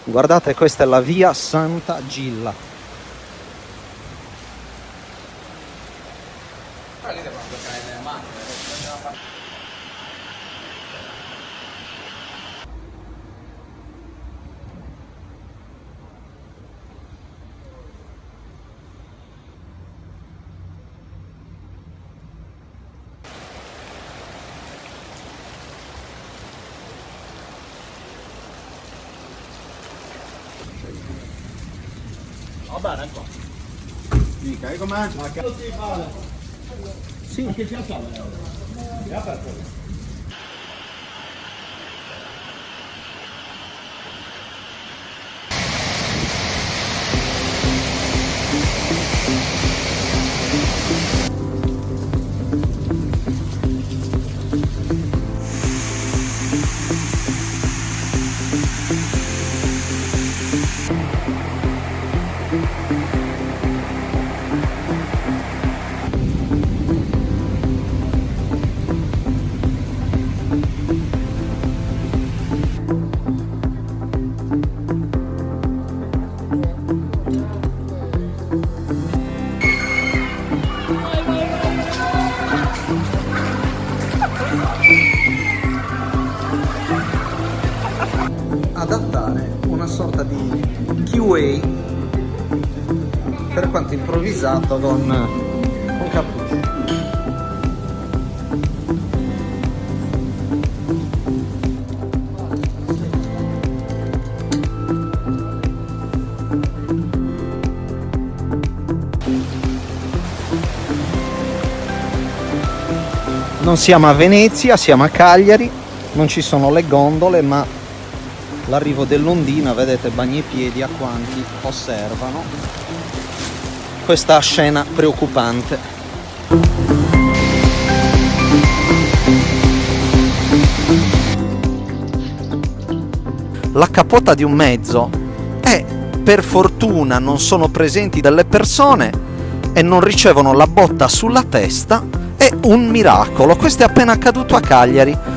Guardate, questa è la via Santa Gilla. Va bene qua. Mica, e com'è? Ma che si fa? Sì. Ma che ci fa? È aperto. Adattare una sorta di QA per quanto improvvisato con Cappuccio. Non siamo a Venezia, siamo a Cagliari, non ci sono le gondole, ma l'arrivo dell'ondina, vedete, bagnipiedi a quanti osservano questa scena preoccupante. La capota di un mezzo è, per fortuna non sono presenti delle persone e non ricevono la botta sulla testa, è un miracolo. Questo è appena accaduto a Cagliari.